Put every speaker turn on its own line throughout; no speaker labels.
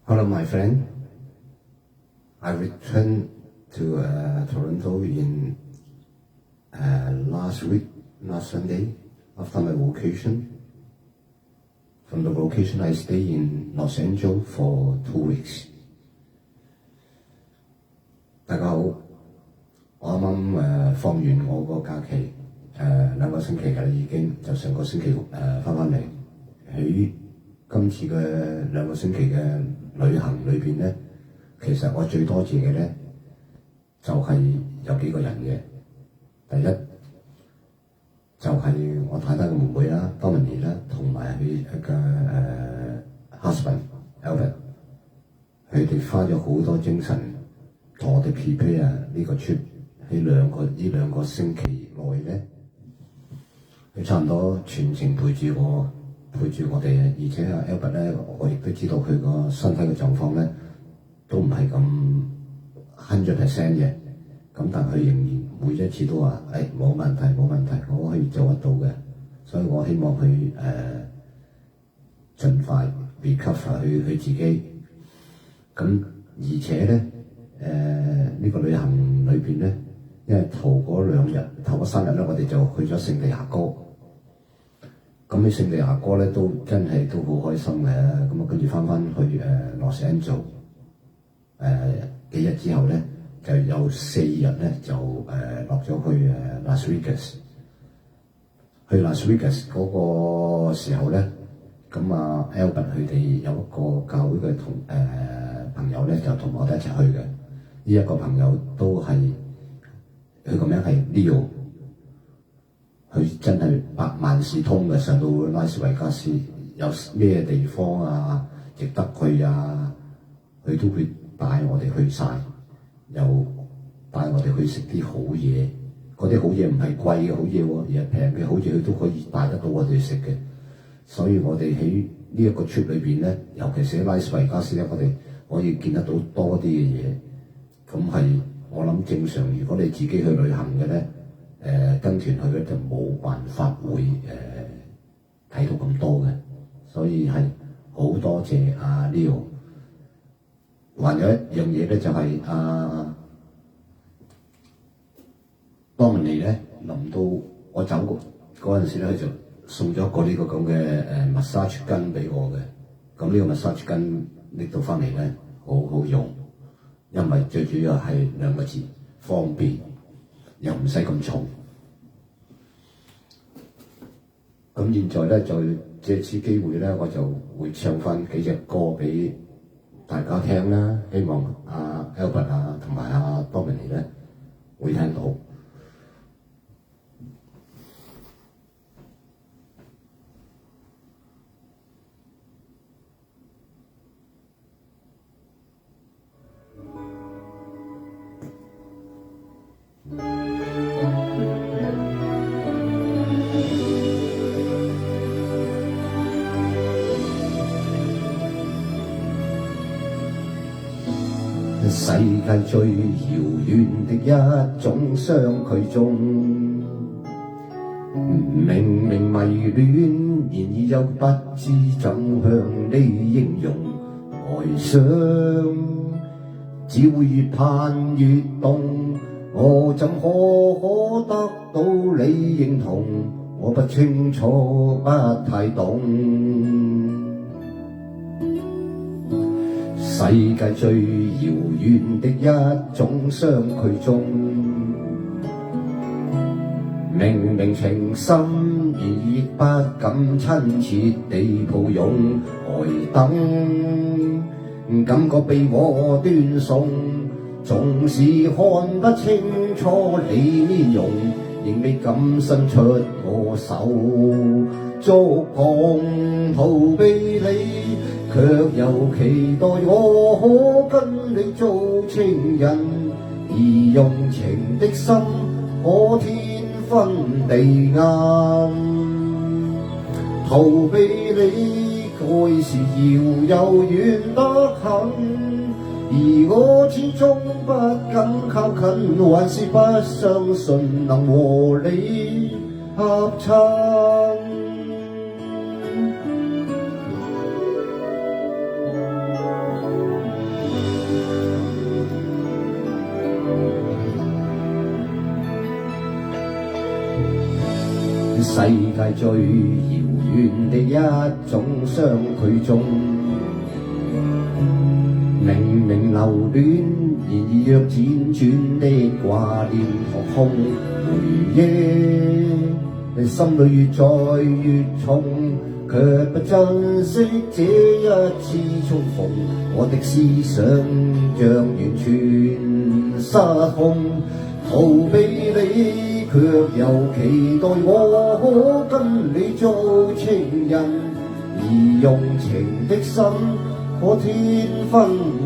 Hello, my friend. I returned to Toronto in last Sunday, after my vacation. From the vacation, I stayed in Los Angeles for 2 weeks. 大家好，我啱啱放完我個假期2個星期㗎啦，已經就上個星期翻嚟。喺今次嘅2個星期嘅旅行裏邊咧，其實我最多謝嘅咧就係有幾個人嘅。第一就係我太太嘅妹妹啦 ，Dominic 啦，同埋佢嘅husband Albert， 佢哋花咗好多精神同我哋 prepare 呢個 trip。喺兩個星期內咧，佢差唔多全程陪住我哋，而且阿 Albert 咧，我亦都知道佢個身體嘅狀況咧都唔係咁100% 嘅，咁但佢仍然每一次都話冇問題，我可以做得到嘅，所以我希望佢盡快 recover 佢自己。咁而且咧呢個旅行裏邊咧，因為頭嗰3日咧，我哋就去咗聖地亞哥。咁喺聖地亞哥咧都真係都好開心嘅，咁啊跟住翻去Los Angeles幾日之後咧，就有4日咧就落咗去Las Vegas。去 Las Vegas 嗰個時候咧，咁啊 Albert 佢哋有一個教會嘅朋友咧，就同我哋一齊去嘅。呢一個朋友都係佢個名係 Leo。佢真係百萬事通嘅，上到拉斯維加斯有咩地方啊值得去啊，佢都會帶我哋去晒，又帶我哋去食啲好嘢。嗰啲好嘢唔係貴嘅好嘢喎，而係平嘅好嘢，佢都可以帶得到我哋食嘅。所以我哋喺呢一個 trip 裏邊咧，尤其是喺拉斯維加斯咧，我哋可以見得到多啲嘅嘢。咁係我諗正常，如果你自己去旅行嘅咧。跟團去咧就冇辦法會睇到咁多嘅，所以係好多謝阿 Leo。還有一樣嘢咧就係Dominic 咧，臨到我走嗰陣時咧，佢就送咗個呢個咁嘅massage 巾俾我嘅。咁呢個 massage 巾拎到翻嚟咧，好好用，因為最主要係2個字，方便。又唔使咁重。咁現在咧就借此機會咧，我就會唱翻幾隻歌俾大家聽啦。希望阿 Albert 同埋阿 Dominic 咧會聽到。世界最遙遠的一種相距中，明明迷戀，然而又不知怎向你形容哀傷，只會越盼越凍。我怎可得到你認同？我不清楚，不太懂。世界最遙遠的一種相距中，明明情深，然亦不敢親切地抱擁，呆等感覺被我斷送，縱使看不清楚你面容，仍未敢伸出我手觸碰逃避你。卻又期待我可跟你做情人，而用情的心可天昏地暗。逃避你愛是遙又遠得很，而我始終不敢靠近，還是不相信能和你合襯。世界最遙遠的一種相距中，明明留戀，然而若輾轉的掛念學空回憶，心裏越載越重，卻不珍惜這一次重逢。我的思想像完全失控，逃避你，卻又期待我可跟你做情人，而用情的心可天昏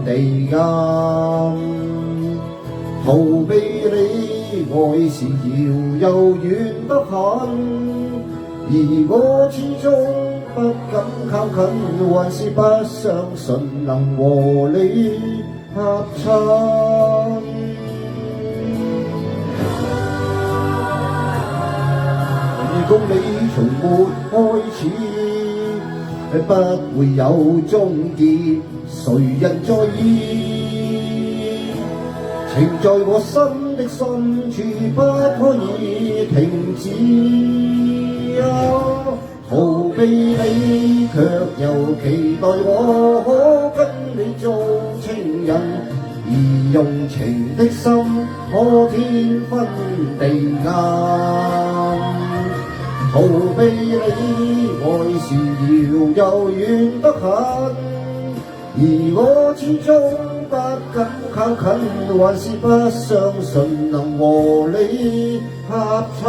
地暗。逃避你，愛是遙又遠得很，而我始終不敢靠近，還是不相信能和你合襯。如果你從沒開始，不會有終結，誰人在意？情在我心的深處，不可以停止。逃避你，卻又期待我可跟你做情人，而用情的心可天昏地暗。逃避你，愛是遙又遠得很，而我始終不敢靠近，還是不相信能和你合襯。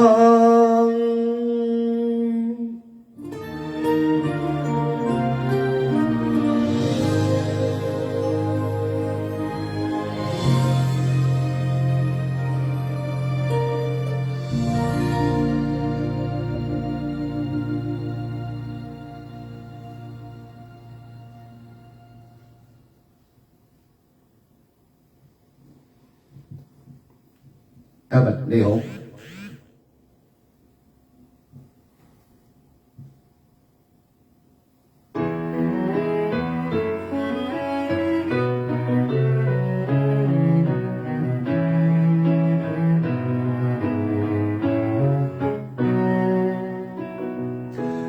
Albert 你好，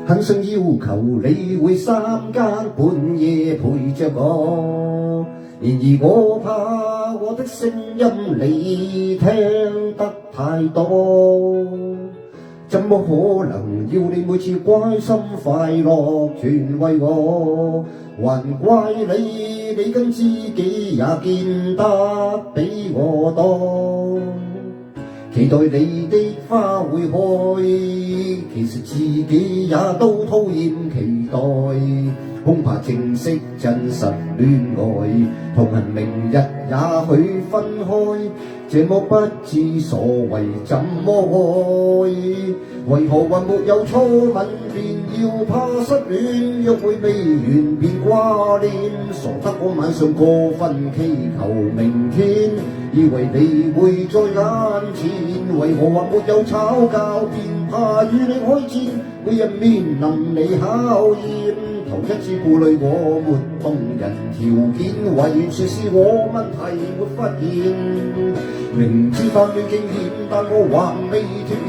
很想要求你會三更半夜陪着我，然而我怕我的聲音你聽得太多，怎麼可能要你每次關心快樂全為我？還怪你跟知己也見得比我多，期待你的花會開，其實自己也都討厭期待，恐怕正式真實戀愛，同行明日也許分開，這麼不知所謂怎麼愛？為何還沒有初吻便要怕失戀？約會未完便掛念，傻得我晚上過分祈求明天，以為你會在眼前，為何還沒有吵架便怕與你開戰？每日面臨你考驗，頭一次顧慮我沒動人條件，還說是我問題沒發現，明知翻戀經驗，但我還未脫險。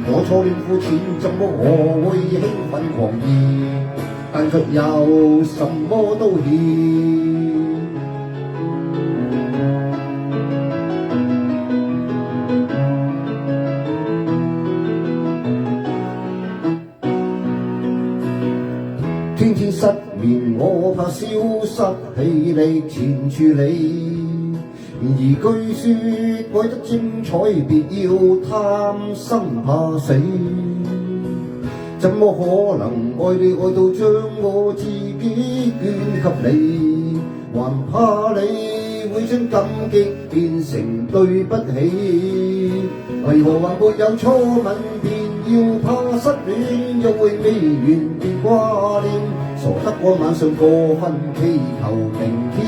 我初戀膚淺，怎麼我會興奮狂熱，但卻又什麼都欠。天天失眠，我怕消失氣力纏住你，然而據說愛得精彩，別要貪生怕死。怎麼可能愛你愛到將我自己捐給你？還怕你會將感激變成對不起？為何還沒有初吻便要怕失戀？約會未完便掛念，傻得我晚上過分祈求明天，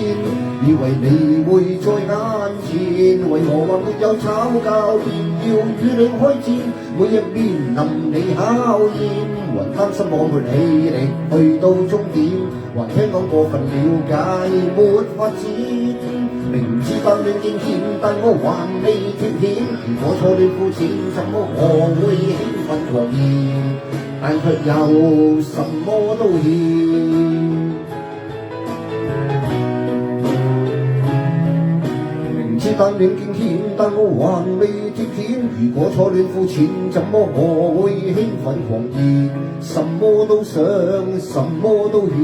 以為你會在眼前，為何還沒有吵架便要與你開戰？每日面臨你考驗，還擔心我沒氣力去到終點，還聽講過分了解沒發展，明知百亂境險，但我還未脫險。如果錯亂膚淺，怎麼我會興奮狂熱？但卻又什麼都欠。明知但亂境險，但我還未脫險。如果錯亂膚淺，怎麼我會興奮狂熱？什麼都想，什麼都欠。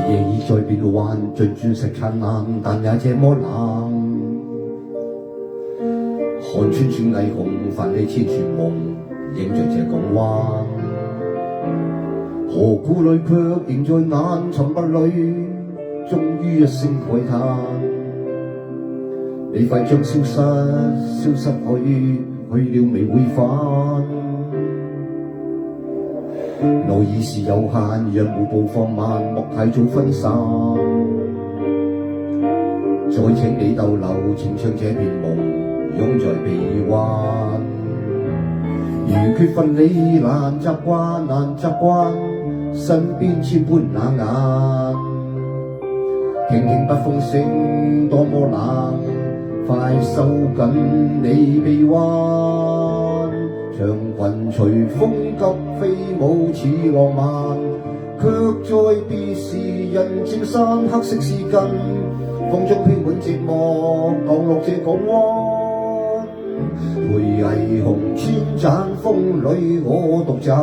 夜已在變幻，盡鑽石燦爛，但也這麼冷。看穿穿霓虹，泛起千串夢，映着這港灣。何故淚卻仍在眼沉默裏，終於一聲慨嘆。你快將消失，消失去，去了未會返。愛意是有限，讓步步放慢，莫太早分散。再請你逗留，請將這片夢擁在臂彎。如缺乏你難習慣，難習慣，身邊千般冷眼。傾聽北風聲多麼冷，快收緊你臂彎。長裙隨風急飛舞似浪漫，卻在別時人漸散，黑色絲巾，風中飄滿寂寞，降落這港灣。陪霓虹千盞風裏我獨站，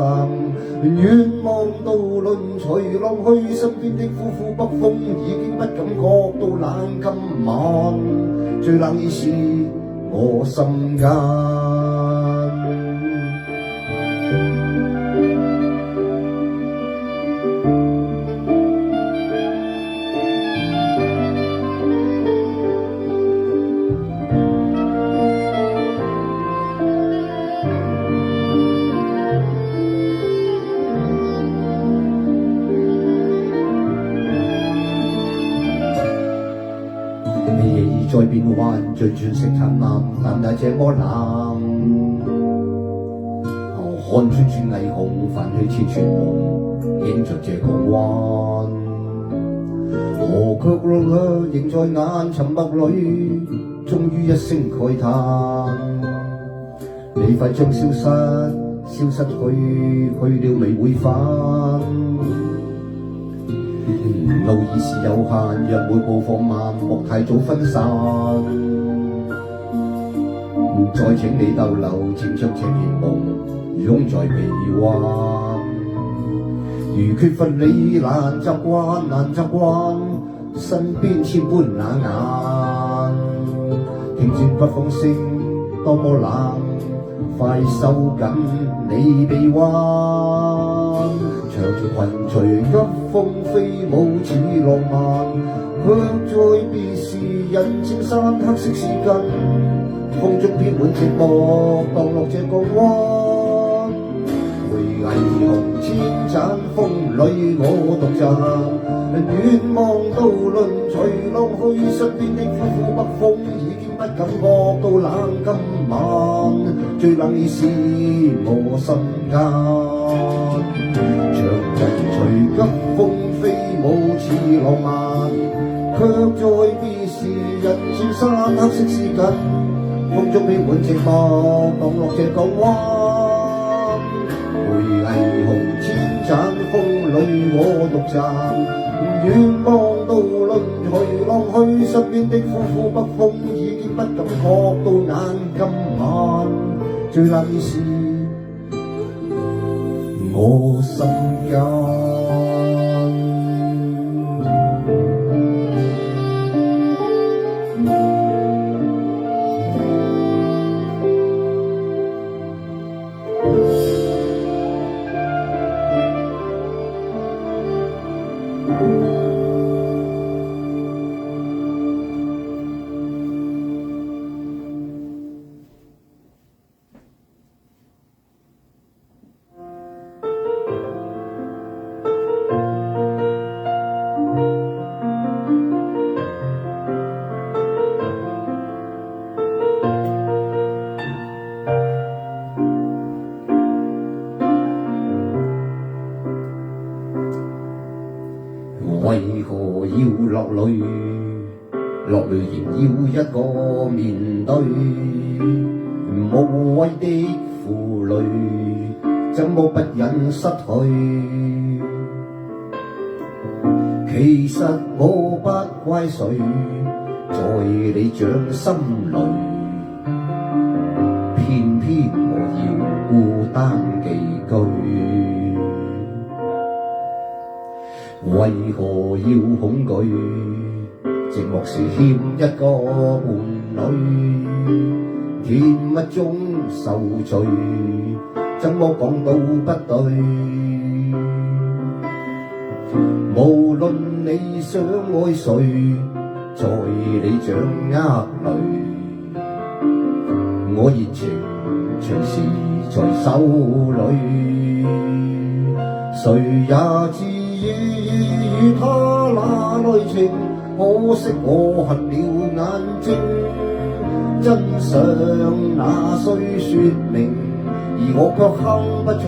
遠望渡輪隨浪去，身邊的呼呼北風已經不感覺到冷。今晚最冷已是我心間。在變幻，最鑽石燦爛，但也這麼冷。看穿穿霓虹，泛起千串夢，映着這港灣。何卻仍在眼沉默裏，終於一聲慨嘆。你快將消失，消失去，去了未會返。路已是有限，讓每步放慢，莫太早分散。再請你逗留，請將這片夢擁在臂彎。如缺乏你難習慣，難習慣，身邊千般冷眼。聽見北風聲多麼冷，快收緊你臂彎。長裙隨急風飛舞似浪漫，卻在別時人漸散，黑色絲巾，風中飄滿寂寞，降落這港灣。陪霓虹千盞風裏我獨站，遠望渡輪隨浪去，身邊的呼呼北風已經不感覺到冷。今晚最冷已是我心間。長裙隨急風飛舞似浪漫，卻在別時人漸散，黑色絲巾，風中飄滿寂寞，降落這港灣。陪霓虹千盞風裏我獨站，遠望渡輪隨浪去，身邊的呼呼北風已經不感覺到眼，今晚最冷是我心間。為何要落淚？落淚仍要一個面對，無謂的負累，怎麼不忍失去？其實我不怪誰，在你掌心裏，偏偏我要孤單寄居。為何要恐懼？寂寞時欠一個伴侶，甜蜜中受罪，怎麼講都不對。無論你想愛誰，在你掌握裏，我熱情隨時在手裏，誰也知與他那內情，可惜我瞎了眼睛。真相那須說明，而我卻哼不出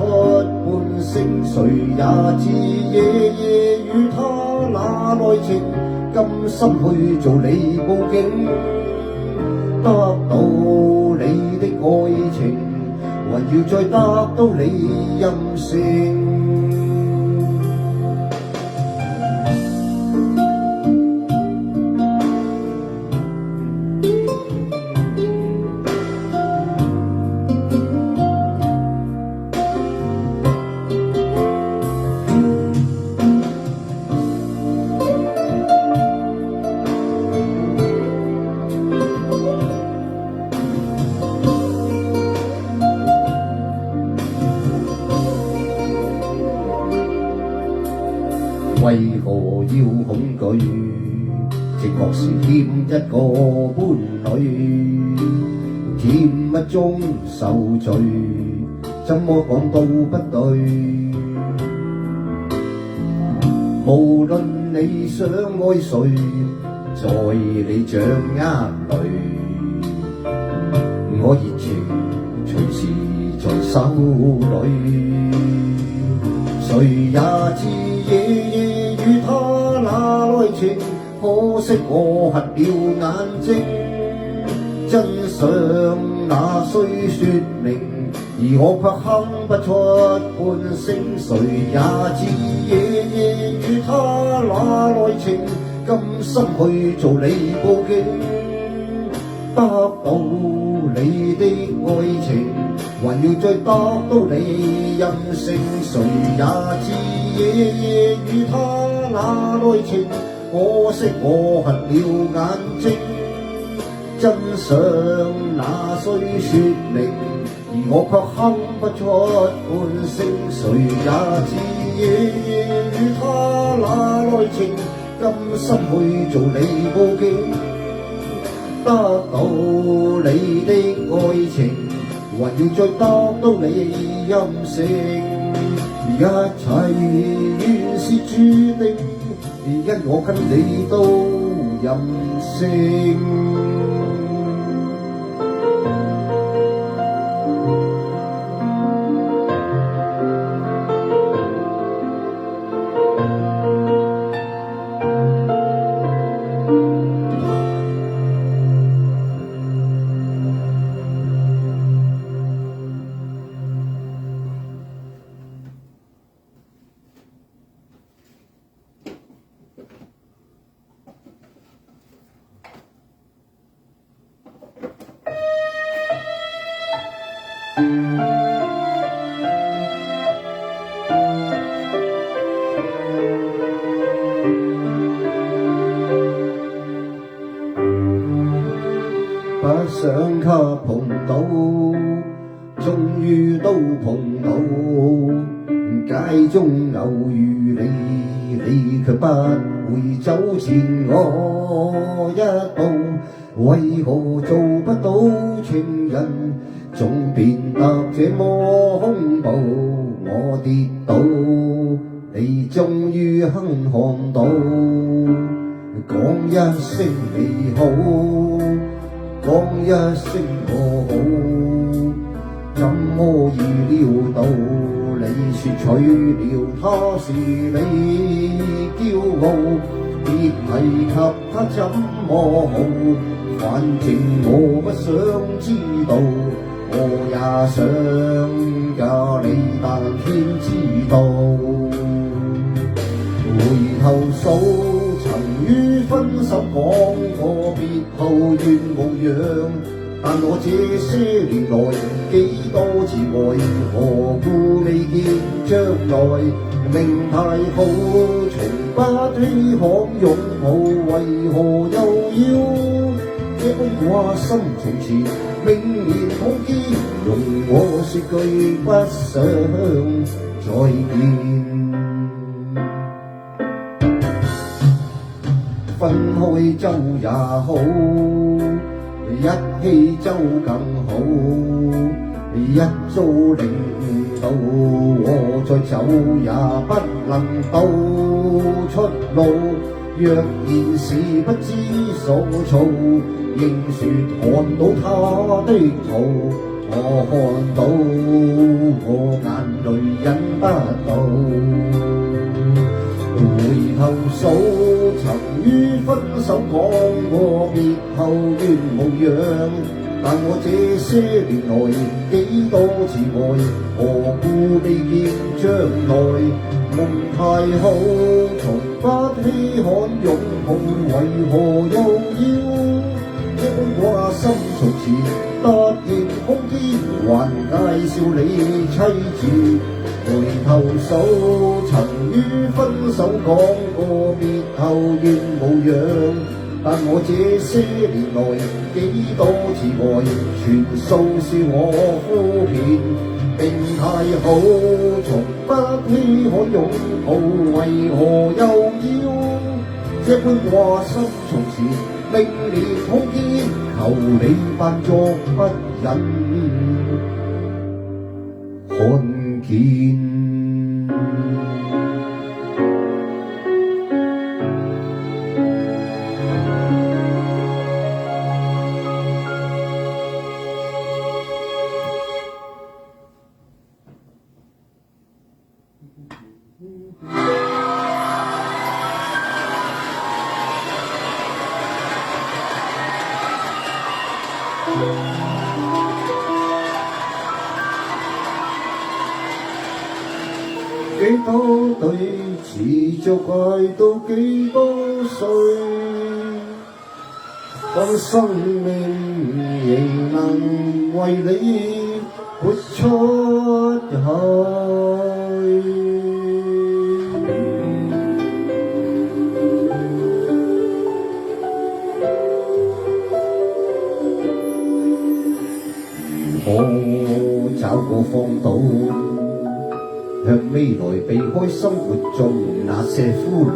半聲。誰也知夜夜與他那內情，甘心去做你報警。得到你的愛情，還要再得到你任性。為何要恐懼？寂寞時欠一個伴侶，甜蜜中受罪，怎麼講都不對。無論你想愛誰，在你掌握裏，我熱情隨時在手裏，誰也知夜夜與他那內情，可惜我瞎了眼睛。真相那須說明，而我卻哼不出半聲。誰也知夜夜與他那內情，甘心去做你報警。得到你的愛情，還要再得到你任性。誰也知夜夜與他那內情，可惜我瞎了眼睛。真相那須說明，而我卻哼不出半聲。誰也知夜夜與他那內情，甘心去做你報警。得到你的愛情，還要再得到你任性。一切原是注定，因我跟你都任性。不想給碰到，終於都碰到，街中偶遇你，你卻不會走前我一步，為何做不到情人，總變得這麼恐怖？我跌倒，你終於肯看到，講一聲你好，講一聲我好，怎麼預料到你說娶了她是你驕傲，別提及她怎麼好，反正我不想知道，我也想嫁你，但偏知道回頭數。曾於分手講過別後願無恙，但我這些年來幾多次愛，何故未見將來？命太好，從不稀罕擁抱，為何又要這般掛心從前？明年好見，容我說句不想再見。分開週也好，一起週更好，一早令到我再走也不能到出路，若然是不知所措，應說看到他的圖，我看到我眼淚忍不到，回頭數曾於分手講過別後願無恙，但我這些年來幾多次愛，何故未見將來？夢太好，從不稀罕擁抱，為何又要這般掛心從前？突然空間還介紹你妻子，回頭數曾於分手講過別後願無恙，但我這些年來幾多次愛，全數是我敷衍。命太好，從不稀罕擁抱，為何又要這般掛心從前？明年好見，求你扮作不忍看見。幾多對持續愛到幾多歲，當生命仍能為你活出去。如何找個荒島，向未來避開生活中那些苦惱，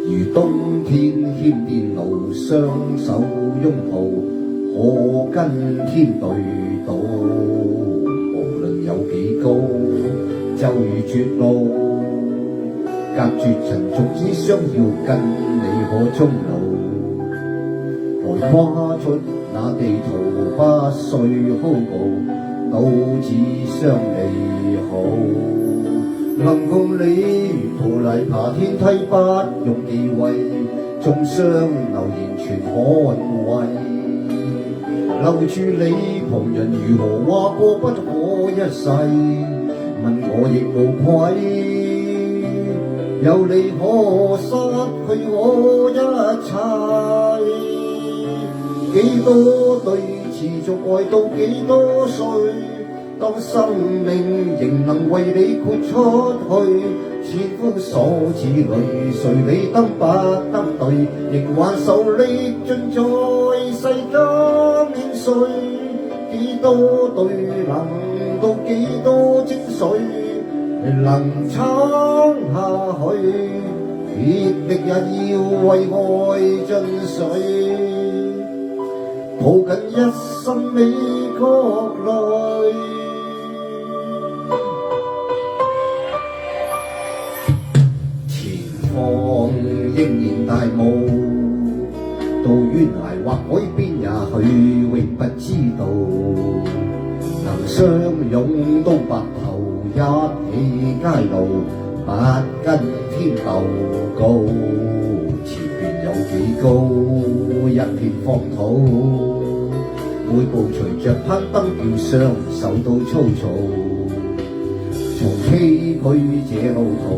如冬天牽電路，雙手擁抱，可跟天對賭。無論有幾高，就如絕路，隔絕塵俗，只想要跟你可終老。來跨出那地圖，不需好傲，都只想你好，能共你沿途泥爬天梯，不用忌諱，縱雙流言全捍衛。留住你，旁人如何話過不足我一世，問我亦無愧，有你可失去我一切。幾多對持續愛到幾多歲？當生命仍能為你豁出去，千夫所指裏，誰理得不得對？仍還受力盡在世間年歲，幾多對能到幾多精髓，能撐下去，竭力也要為愛盡瘁，抱緊一生美國淚。前方仍然大霧，到懸崖或海邊也許永不知道，能相擁到白頭，一起街路，不跟天鬥高。前面有幾高，一片荒土，每步隨着攀登叫雙手都粗糙。從崎嶇這路途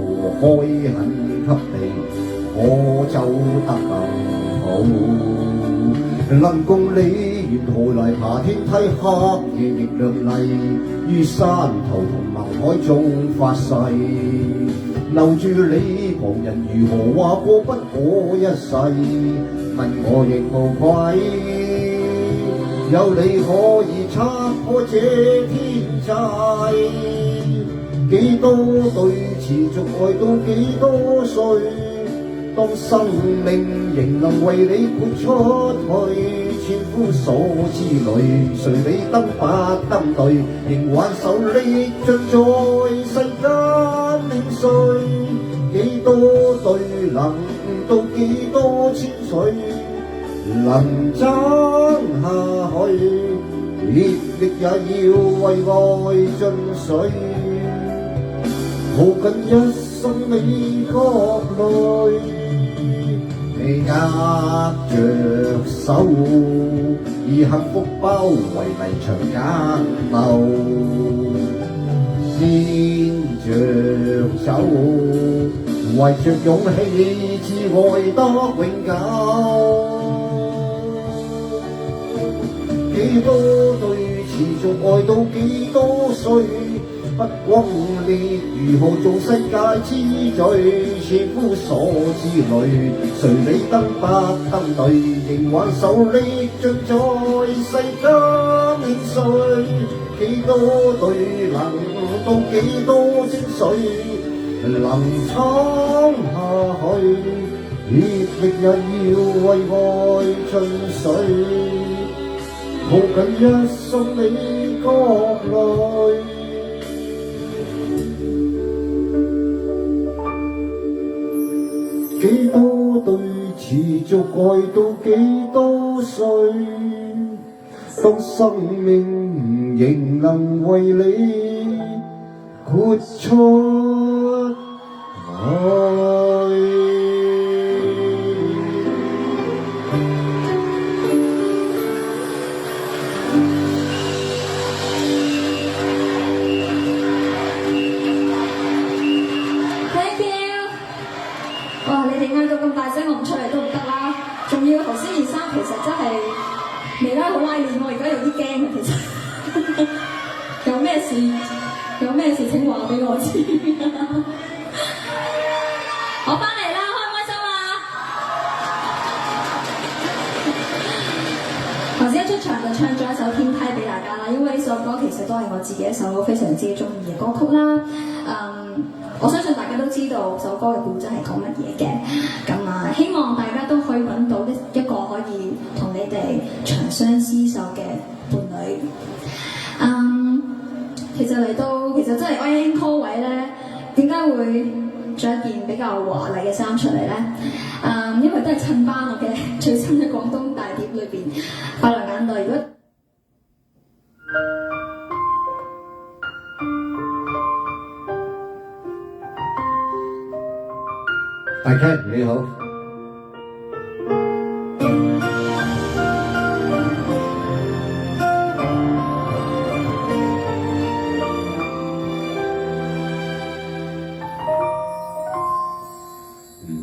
開墾給你，可走得更好。能共你沿途來爬天梯，黑夜亦亮麗，於山頭同盟海中發誓，留住你旁人如何話過不可一世，問我亦無愧，有你可以拆破這天際。幾多對持續愛到幾多歲？當生命仍能為你豁出去，千夫所指裏，誰理得不得對？仍還受力盡在世間年歲，幾多對能到幾多千歲，能爭下去，竭力也要為愛盡瘁，抱緊一生美國淚，你握着手，以幸福包圍迷牆簡陋，牽着手，為着勇氣至愛得永久。幾多對持續愛到幾多歲？不轟烈如何做世界之最？千夫所指裏，誰理得不得對？仍還受力盡在世間年歲，幾多對能到幾多精髓，能撐下去，竭力也要為愛盡瘁，抱緊一生美國淚。幾多對持續愛到幾多歲？當生命仍能為你豁出去。
咁大聲我唔出嚟都唔得啦，仲要頭先件衫其實真係未拉好拉鏈，我而家有啲驚啊！其實有咩事請話俾我知。我翻嚟啦，開唔開心啊？頭先一出場就唱咗一首《天梯》俾大家啦，因為呢首歌其實都係我自己一首非常之中意嘅歌曲啦。我相信大家都知道首歌嘅故仔係講乜嘢嘅，咁啊希望大家都可以揾到一個可以同你哋長相廝守嘅伴侶。其實真係 encore 位咧，點解會着一件比較華麗嘅衫出嚟咧？因為都係襯翻我嘅最新嘅廣東大碟裏邊《快樂眼淚》。如果
大家你好，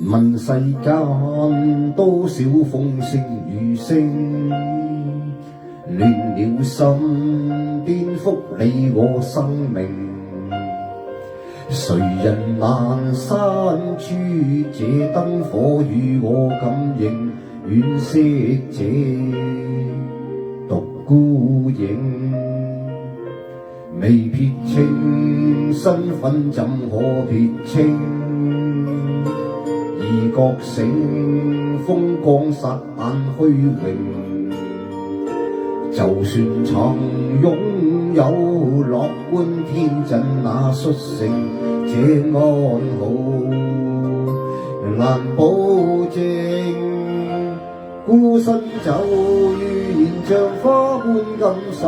問世間多少風聲雨聲，亂了心，顛覆你我生命。誰人難刪除這燈火與我感應？惋惜這獨孤影，未撇清身份怎可撇清？已覺醒風光實眼虛榮，就算曾擁有樂觀天真那率性，這安好難保證。孤身走於現像花般感受，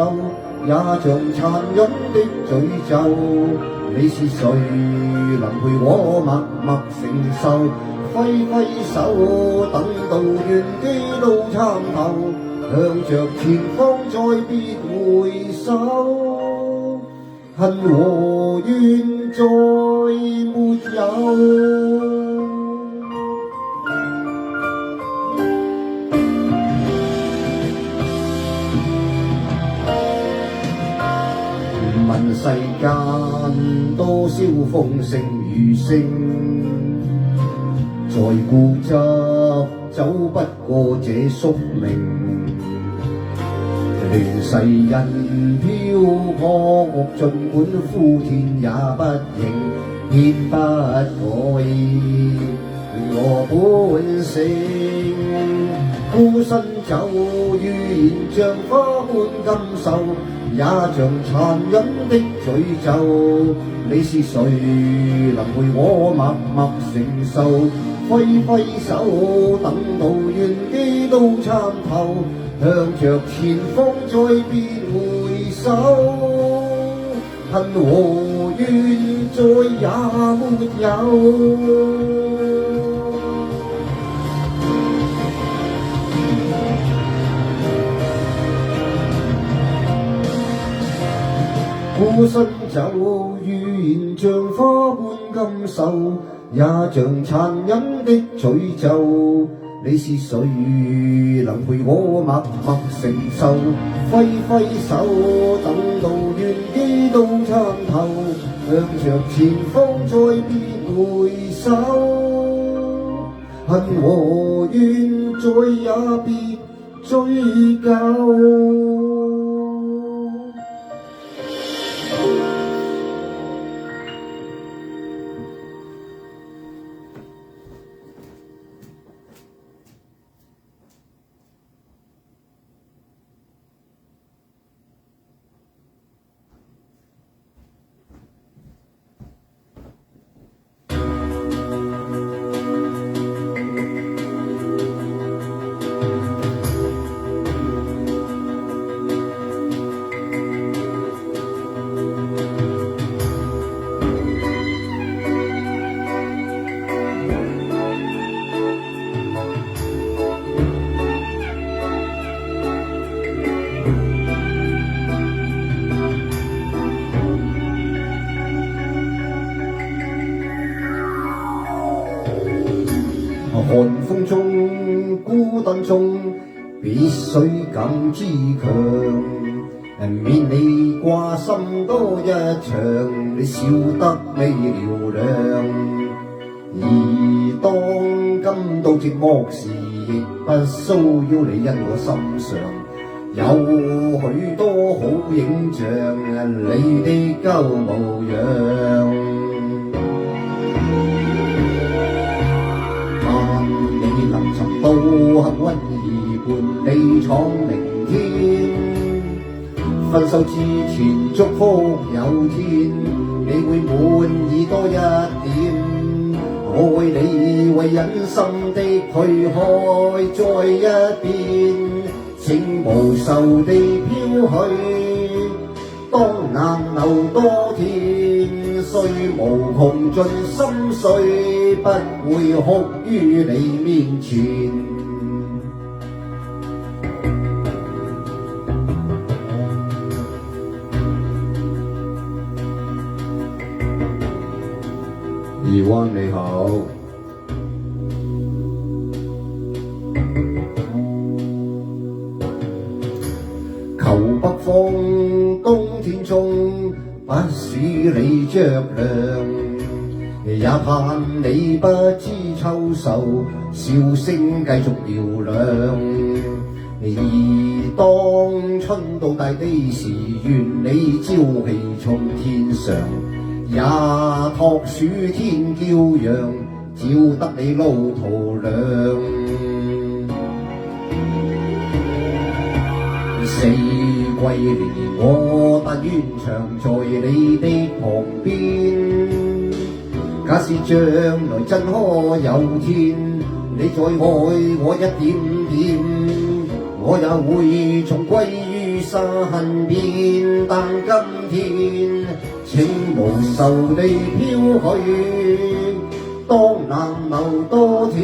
也像殘忍的詛咒。你是誰能陪我默默承受？揮揮手，等到願機都參透，向着前方再別回首，恨和怨再沒有。問世間多少風聲雨聲，再固執走不過這宿命。亂世人漂泊，儘管呼天也不應，偏不改我本性。孤身走於現像花般感受，也像殘忍的詛咒。你是誰能陪我默默承受？揮揮手，等到願機都參透，向着前方再別回首，恨和怨再也沒有。孤身走於現像花般感受，也像殘忍的詛咒。你是誰能陪我默默承受？揮揮手，等到願機都參透，向着前方再別回首，恨和怨再也別追究。寒風中，孤單中，必須感知強。免你掛心多一場，你笑得未嘹亮。而當感到寂寞時，亦不騷擾你，因我心上有許多好影像，你的舊模樣。到幸運兒伴你闖明天，分手之前祝福有天，你會滿意多一點。我為你為忍心的去開再一遍，請無愁地飄去，當難留多天，雖無窮盡心碎，不會哭於你面前。怡灣你好，求冬天中不使你着涼，也盼你不知秋愁，笑聲繼續嘹亮。而當春到大地時，願你朝氣從天上，也託暑天驕陽，照得你路途亮。四季連我但願長在你的旁邊，假使將來真可有天，你再愛我一點點，我也會重歸於身邊。但今天請無愁地飄去，當難留多天，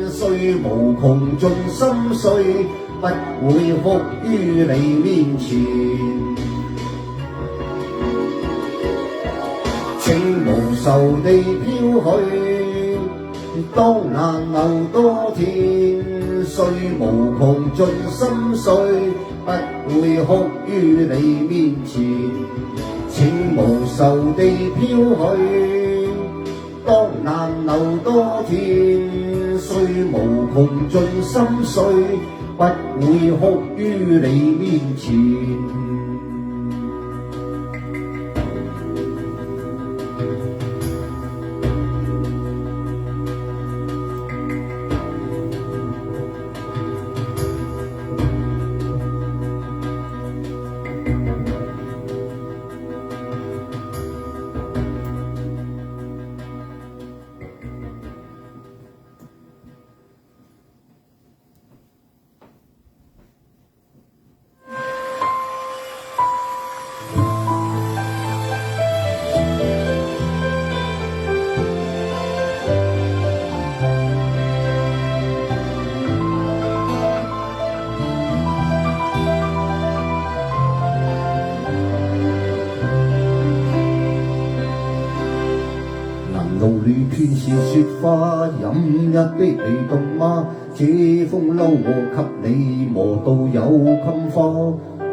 雖無窮盡心碎，不會哭於你面前。請無愁地飄去，當難留多天，雖無窮盡心碎，不會哭於你面前。請無愁地飄去，當難留多天，雖無窮盡心碎，不會哭於你面前。路裏遍是雪花，飲一杯你凍嗎？這風褸我給你磨到有襟花，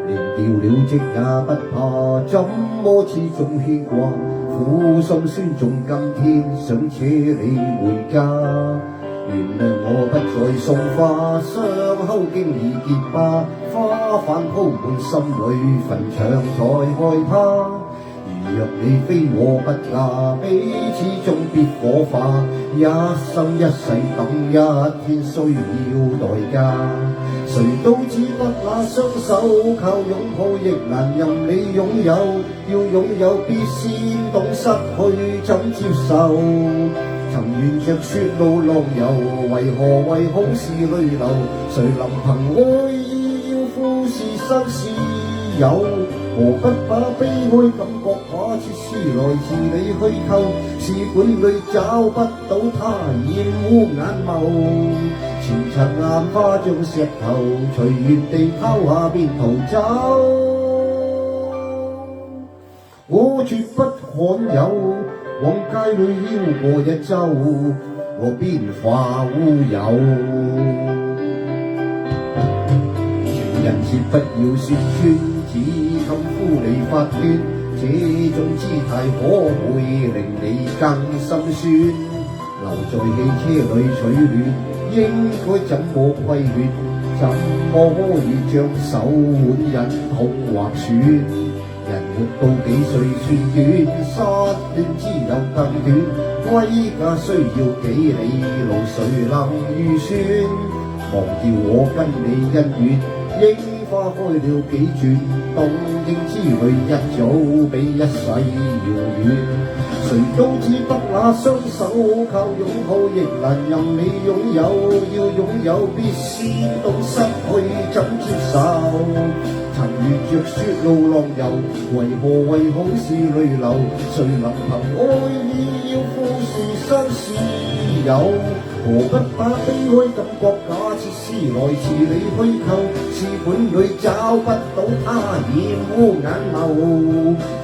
連掉了職也不怕，怎麼始終牽掛？苦心酸種今天想扯你回家，原諒我不再送花，傷口經已結疤，花瓣鋪滿心裏，墳場才害怕。若你非我不嫁，彼此終必火化，一生一世等一天需要代價。誰都只得那雙手，靠擁抱亦難任你擁有，要擁有必先懂失去怎接受。曾沿着雪路浪遊，為何好事淚流？誰能憑愛意要富士山是有？何不把悲哀感覺把切絲來自你虛構，試管裏找不到他厭惡眼眸，前塵硬化像石頭，隨緣地拋下便逃走。我絕不罕有，往街裏繞過一周，我邊化烏有。情人節不要說穿，只禁呼你發端，這種姿態可會令你更心酸？留在汽車裏取暖，應該怎麼規勸？怎麼可以將手腕忍痛劃損？人活到幾歲算短，失戀之又更短。歸家需要幾里路，誰能預算？忘掉我跟你恩怨，櫻花開了幾轉，東京之旅一早比一世遙遠。誰都只得那雙手，靠擁抱亦難任你擁有，要擁有必先懂失去怎接受。曾沿着雪路浪遊，為好事淚流？誰能憑愛意要富士山是有？何不把悲哀感覺假設思來自你虛構，試管裏找不到他厭惡眼眸，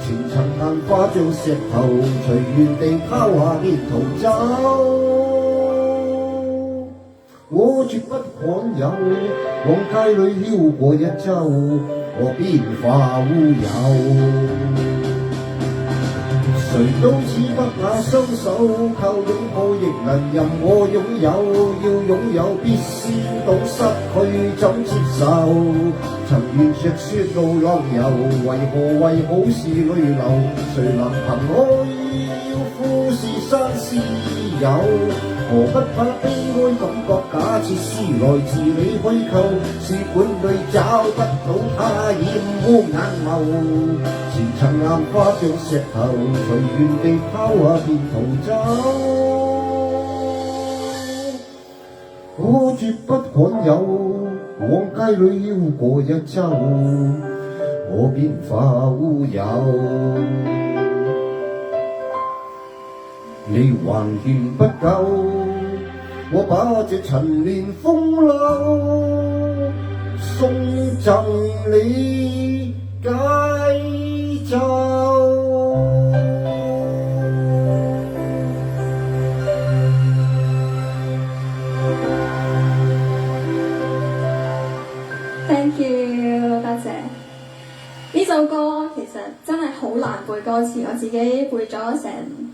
前塵硬化像石頭，隨緣地拋下便逃走。我絕不罕有，往街裏繞過一周，我變化烏有。誰都只得那雙手，靠擁抱亦能任我擁有。要擁有必先懂失去怎接受。曾沿着雪路浪遊，為何為好事淚流？誰能憑愛要富士山私有？何不把悲哀感覺假設思來自你虛構？試管裏找不到它，染污眼眸。前塵硬化像石頭，隨緣地拋下便逃走。我絕不罕有，往街裏邀過一周，我變化烏有。你還嫌不夠，我把這陳年風流送贈你解咒。
Thank you， 多謝。呢首歌其實真係好難背歌詞，我自己背咗成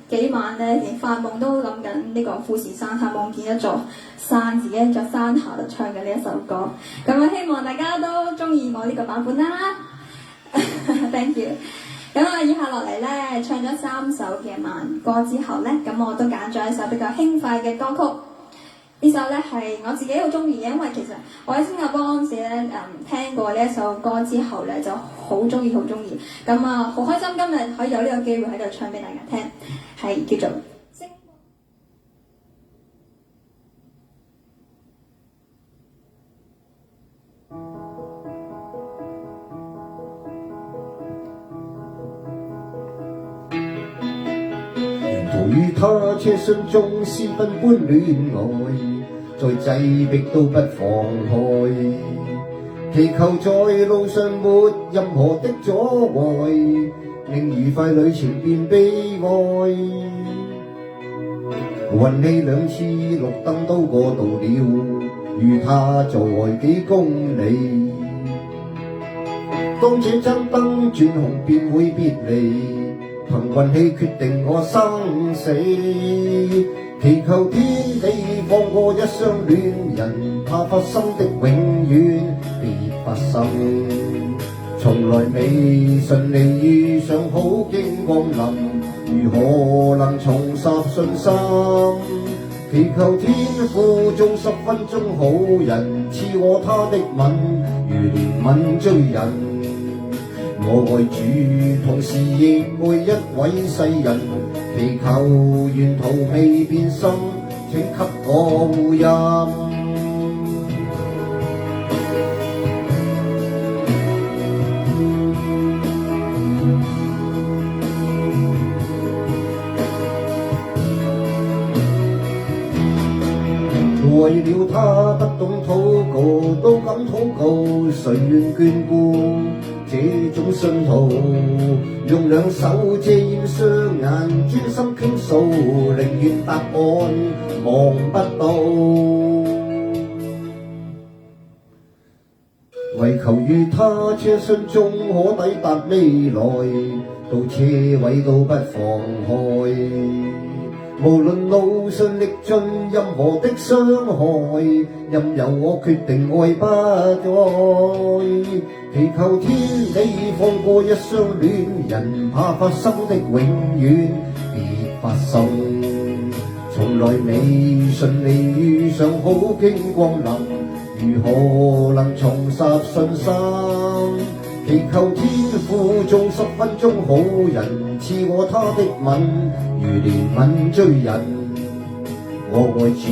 幾晚咧，連發夢都諗緊呢個富士山下夢見一座山，自己喺座山下度唱嘅呢一首歌。咁啊，希望大家都中意我呢個版本啦。Thank you。咁啊，以下落嚟咧，唱咗3首嘅慢歌之後咧，咁我都揀咗一首比較輕快嘅歌曲。呢首咧係我自己好中意嘅，因為其實我喺新加坡嗰陣時咧，聽過呢一首歌之後咧，就好中意，好中意。咁啊，好開心今日可以有呢個機會喺度唱俾大家聽，係叫做星
沿途與他車廂中私奔般戀愛，再擠迫都不放開，祈求在路上沒任何的阻礙，令愉快旅程變悲哀。運氣2次綠燈都過渡了，與他在外幾公里，當這盞燈轉紅便會別離，憑運氣決定我生死，祈求天地放過一雙戀人，怕發生的永遠別發生。從來未順利遇上好景降臨，如何能重拾信心？祈求天父做10分鐘好人，賜我他的吻，如憐憫追人。我愛主，同時亦愛一位世人，祈求沿途未變心，請給我護蔭。為了他不懂禱告，都敢禱告，誰願眷顧這種信徒？用2手遮掩雙眼，專心傾訴，寧願答案望不到。為求與他車廂中可抵達未來，到車位都不放開。無論路上歷盡任何的傷害，任由我決定愛不愛。祈求天地放過一雙戀人，怕發生的永遠別發生。從來未順利遇上好景降臨，如何能重拾信心？祈求天父做10分鐘好人，賜我他的吻，如憐憫追人。我愛主，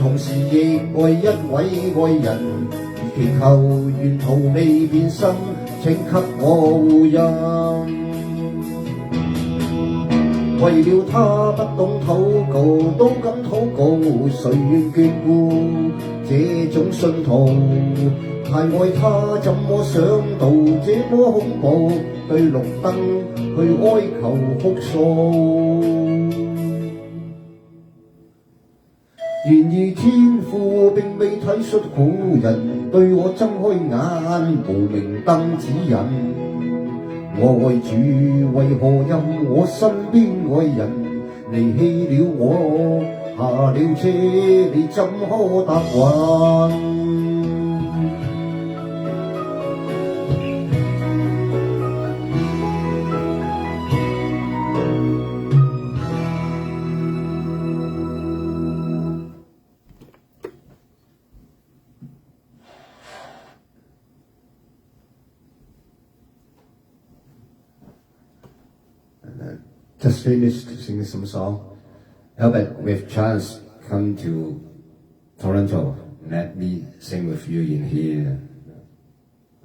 同時亦愛一位愛人，祈求沿途未變心，請給我護蔭。為了他不懂禱告，都敢禱告，誰願眷顧這種信徒？太愛他，怎麼想到這麼恐怖？對綠燈去哀求哭訴。然而天父並未體恤苦人，對我睜開眼，無明燈指引。愛主為何任我身邊愛人離棄了我，下了車你怎可答允？Just finished singing some song. Albert, with chance, come to Toronto. Let me sing with you in here.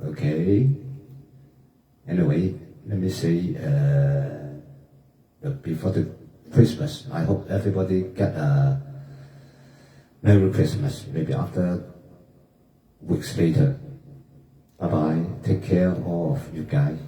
Okay? Anyway, let me say, before the Christmas, I hope everybody get a Merry Christmas. Maybe after weeks later. Bye-bye. Take care of you guys.